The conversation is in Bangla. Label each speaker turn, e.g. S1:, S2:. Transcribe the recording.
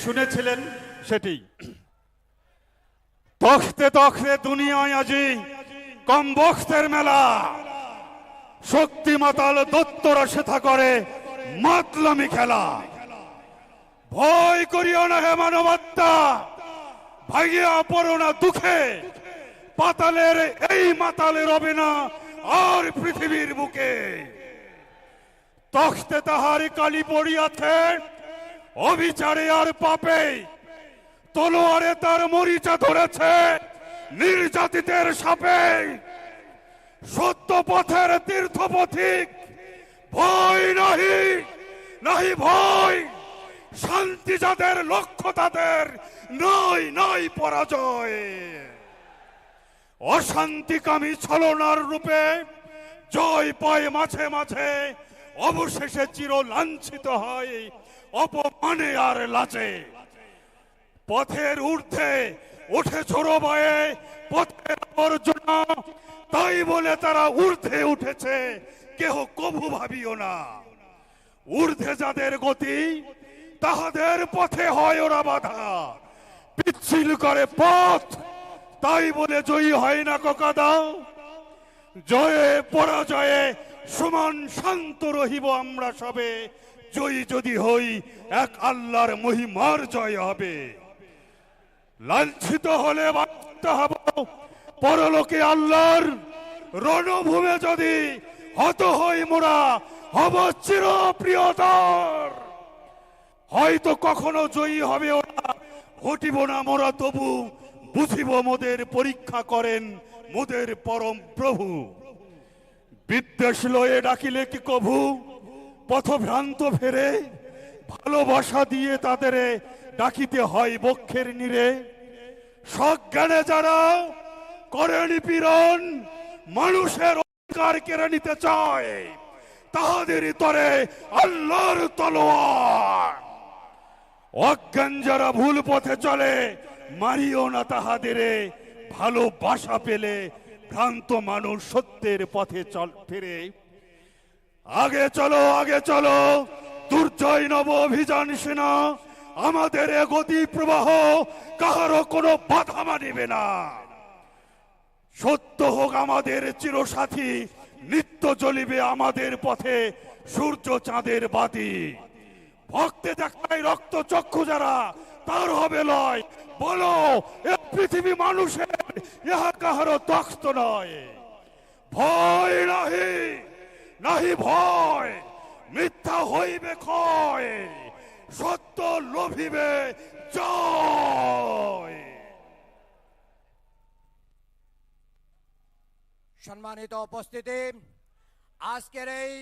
S1: শুনেছিলেন সেটি। তখতে তখতে দুনিয়ায় আজি কম বখতের মেলা, শক্তি মাতাল দত্তরা সেথা করে মাতলামি খেলা। ভয় করিও না হে মানবাত্মা, ভাগিয়া পড়ো না দুঃখে, পাতালের এই মাতালে রবে না আর পৃথিবীর বুকে। তখতে তাহার কালি পড়িয়াছে অবিচারে আর পাপে, তলোয়ারে তার মরিচা ধরেছে নির্যাতিতের সাপে। সত্য পথের তীর্থপথিক ভয় নাহি, নাহি ভয়, শান্তি যাদের লক্ষ্য তাদের নাই নাই পরাজয়। অশান্তিকামী ছলনার রূপে জয় পায় মাঝে মাঝে, অবশেষে চির লাঞ্ছিত হয় অপমানে আর লাজে। পথের ঊর্ধ্বে ওঠে ঝোড়ো বয়ে পথের আবর্জনা, তাই বলে তারা ঊর্ধ্বে উঠেছে কেহ কভু ভাবিও না। ঊর্ধ্বে যাদের গতি তাহাদের পথে হয় ওরা বাধা, পিচ্ছিল করে পথ তাই বলে জয়ী হয় না ককাদা। জয়ে পরাজয়ে সমান শান্ত রহিব আমরা সবে, জয়ী যদি হই এক আল্লাহর মহিমার জয় হবে। লাঞ্ছিত হলে বাঁচতে হব পরলোকে আল্লাহর, রণভূমে যদি হত হই মোরা হব চির প্রিয়তর। হয়তো কখনো জয়ী হবে ওরা, হটিব না মোরা তবু, বুঝিব মোদের পরীক্ষা করেন মোদের পরম প্রভু। বিদ্বেষ লয়ে ডাকিলে কি কভু পথভ্রান্ত ফেরে, ভালোবাসা দিয়ে তাদের ডাকিতে হয় বক্ষের নীরে। সজ্ঞানে যারা করে নিপীড়ন, মানুষের অধিকার কেড়ে নিতে চায়, তাহাদেরই তরে আল্লাহর তলোয়ার। অজ্ঞান যারা ভুল পথে চলে, মারিও না তাহাদের, ভালোবাসা পেলে ভ্রান্ত মানুষ সত্যের পথে ফিরে। আগে চলো আগে চলো, দুর্জয় নব অভিযান সেনা, আমাদের গতি প্রবাহ কাহারও কোনো বাধা মানিবে না। সত্য হোক আমাদের চিরসাথী, নিত্য জ্বলিবে আমাদের পথে সূর্য চাঁদের বাতি। ভক্তে দেখায় রক্ত চক্ষু যারা, তার হবে লয়। বলো এ পৃথিবী মানুষের, ইহা কাহারও তখ্ত নয়। ভয় নাহি, নাহি ভয়, মিথ্যা হইবে ক্ষয়, সত্য লোভিবে জয়।
S2: সম্মানিত উপস্থিতি, আজকের এই